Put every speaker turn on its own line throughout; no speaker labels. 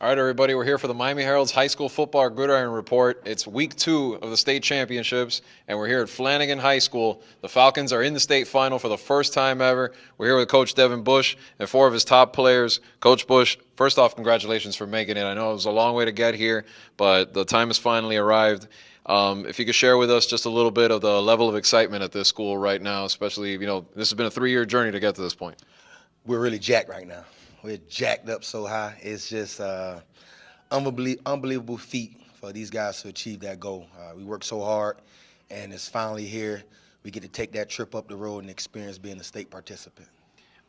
All right, everybody, we're here for the Miami Herald's High School Football Gridiron Report. It's week 2 of the state championships, and we're here at Flanagan High School. The Falcons are in the state final for the first time ever. We're here with Coach Devin Bush and 4 of his top players. Coach Bush, first off, congratulations for making it. I know it was a long way to get here, but the time has finally arrived. If you could share with us just a little bit of the level of excitement at this school right now, especially, this has been a 3-year journey to get to this point.
We're really jacked right now. We're jacked up so high. It's just unbelievable feat for these guys to achieve that goal. We worked so hard, and it's finally here. We get to take that trip up the road and experience being a state participant.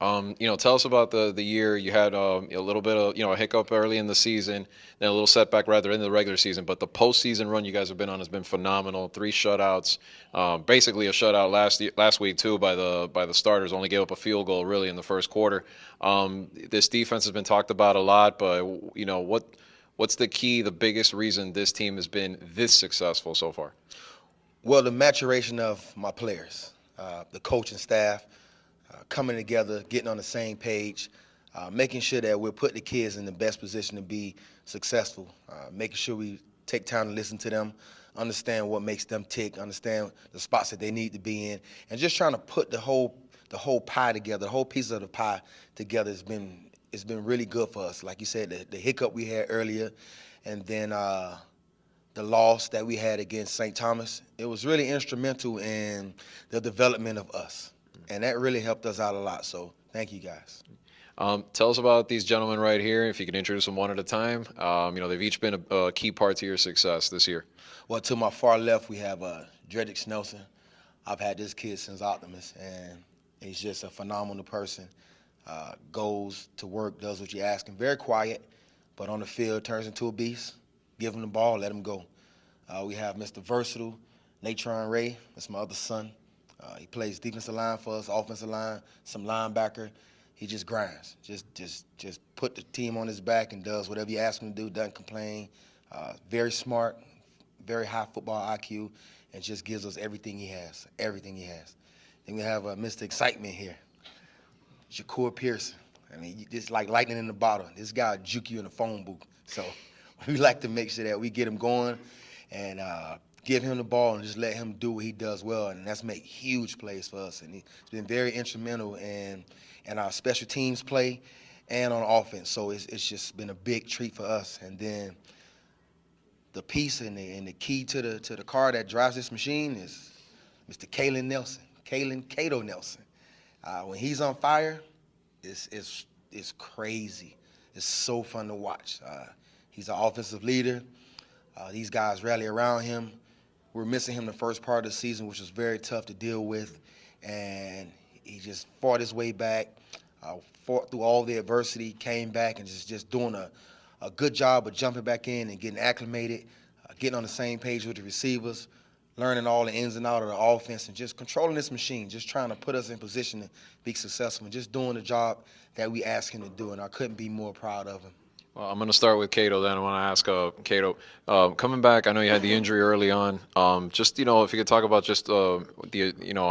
Tell us about the year. You had a little bit of a hiccup early in the season, then a little setback rather in the regular season. But the postseason run you guys have been on has been phenomenal. 3 shutouts, basically a shutout last week too by the starters. Only gave up a field goal really in the first quarter. This defense has been talked about a lot, but what's the key, the biggest reason this team has been this successful so far?
Well, the maturation of my players, the coaching staff. Coming together, getting on the same page, making sure that we're putting the kids in the best position to be successful, making sure we take time to listen to them, understand what makes them tick, understand the spots that they need to be in, and just trying to put the whole pie together, the whole piece of the pie together has been really good for us. Like you said, the hiccup we had earlier, and then the loss that we had against St. Thomas, it was really instrumental in the development of us. And that really helped us out a lot. So thank you, guys.
Tell us about these gentlemen right here. If you can introduce them one at a time. They've each been a key part to your success this year.
Well, to my far left, we have Devin Nelson. I've had this kid since Optimus, and he's just a phenomenal person. Goes to work, does what you ask him. Very quiet, but on the field turns into a beast. Give him the ball, let him go. We have Mr. Versatile, Natron Ray. That's my other son. He plays defensive line for us, offensive line, some linebacker. He just grinds, just put the team on his back and does whatever you ask him to do, doesn't complain. Very smart, very high football IQ, and just gives us everything he has. Then we have Mr. Excitement here, Shakur Pearson. I mean, just like lightning in the bottle. This guy will juke you in the phone booth. So we like to make sure that we get him going and give him the ball and just let him do what he does well, and that's make huge plays for us. And he's been very instrumental in our special teams play and on offense. So it's just been a big treat for us. And then the piece and the key to the car that drives this machine is Mr. Kalin Nelson, Kato Nelson. When he's on fire, it's crazy. It's so fun to watch. He's an offensive leader. These guys rally around him. We're missing him the first part of the season, which was very tough to deal with, and he just fought his way back, fought through all the adversity, came back, and just doing a good job of jumping back in and getting acclimated, getting on the same page with the receivers, learning all the ins and outs of the offense, and just controlling this machine, just trying to put us in position to be successful, and just doing the job that we asked him to do, and I couldn't be more proud of him.
Well, I'm going to start with Cato then. I want to ask Cato, coming back, I know you had the injury early on. If you could talk about just how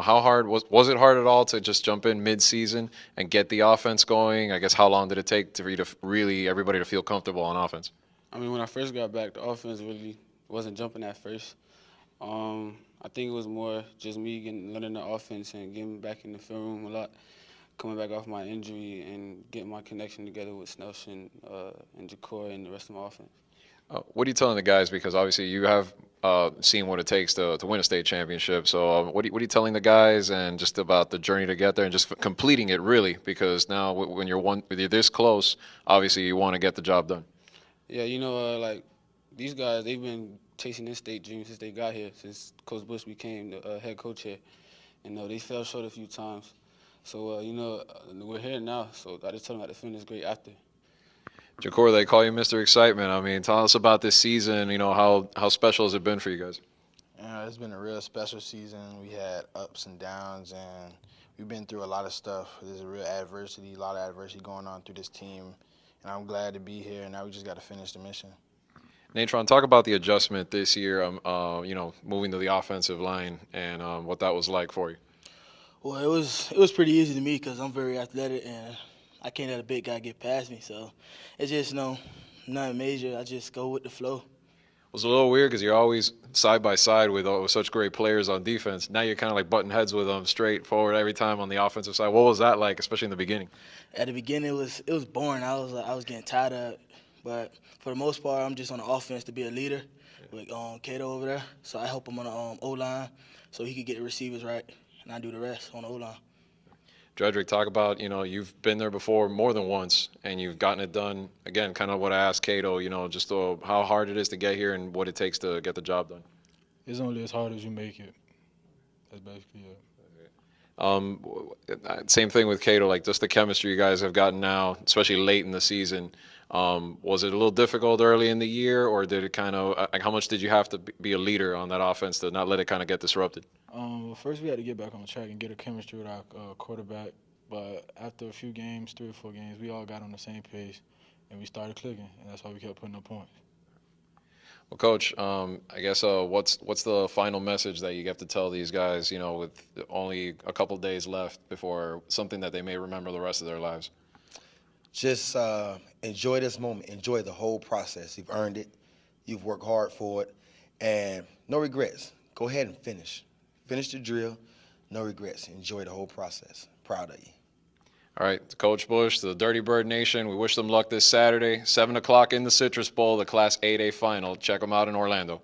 hard was it hard at all to just jump in mid-season and get the offense going? I guess how long did it take for you to really everybody to feel comfortable on offense?
I mean, when I first got back, the offense really wasn't jumping at first. I think it was more just me learning the offense and getting back in the film room a lot, coming back off my injury and getting my connection together with Snelson and Jakor and the rest of my offense.
What are you telling the guys? Because obviously you have seen what it takes to win a state championship. So what are you telling the guys and just about the journey to get there and just completing it really? Because now when you're this close, obviously you want to get the job done.
Yeah, like these guys, they've been chasing this state dream since they got here, since Coach Bush became the head coach here. And they fell short a few times. So, we're here now, so I just told them to finish great after.
Jakor, they call you Mr. Excitement. I mean, tell us about this season. How special has it been for you guys?
It's been a real special season. We had ups and downs, and we've been through a lot of stuff. There's a lot of adversity going on through this team, and I'm glad to be here, and now we just got to finish the mission.
Natron, talk about the adjustment this year, moving to the offensive line and what that was like for you.
Well, it was pretty easy to me because I'm very athletic and I can't let a big guy get past me. So it's just Nothing major. I just go with the flow.
It was a little weird because you're always side by side with such great players on defense. Now you're kind of like butting heads with them straight forward every time on the offensive side. What was that like, especially in the beginning?
At the beginning, it was boring. I was getting tired of it. But for the most part, I'm just on the offense to be a leader with Cato over there. So I help him on the O-line so he could get the receivers right, and I do the rest on the O-line.
Dredrick, talk about, you've been there before more than once, and you've gotten it done. Again, kind of what I asked Cato, just how hard it is to get here and what it takes to get the job done.
It's only as hard as you make it. That's basically it.
Same thing with Cato, like just the chemistry you guys have gotten now, especially late in the season. Was it a little difficult early in the year, or did it kind of, how much did you have to be a leader on that offense to not let it kind of get disrupted?
Well, first we had to get back on the track and get a chemistry with our quarterback. But after a few games, 3 or 4 games, we all got on the same page, and we started clicking, and that's why we kept putting up points.
Well, Coach, I guess what's the final message that you have to tell these guys, with only a couple days left before something that they may remember the rest of their lives?
Just enjoy this moment. Enjoy the whole process. You've earned it. You've worked hard for it. And no regrets. Go ahead and finish. Finish the drill. No regrets. Enjoy the whole process. Proud of you.
All right, Coach Bush, the Dirty Bird Nation, we wish them luck this Saturday, 7 o'clock in the Citrus Bowl, the Class 8A final. Check them out in Orlando.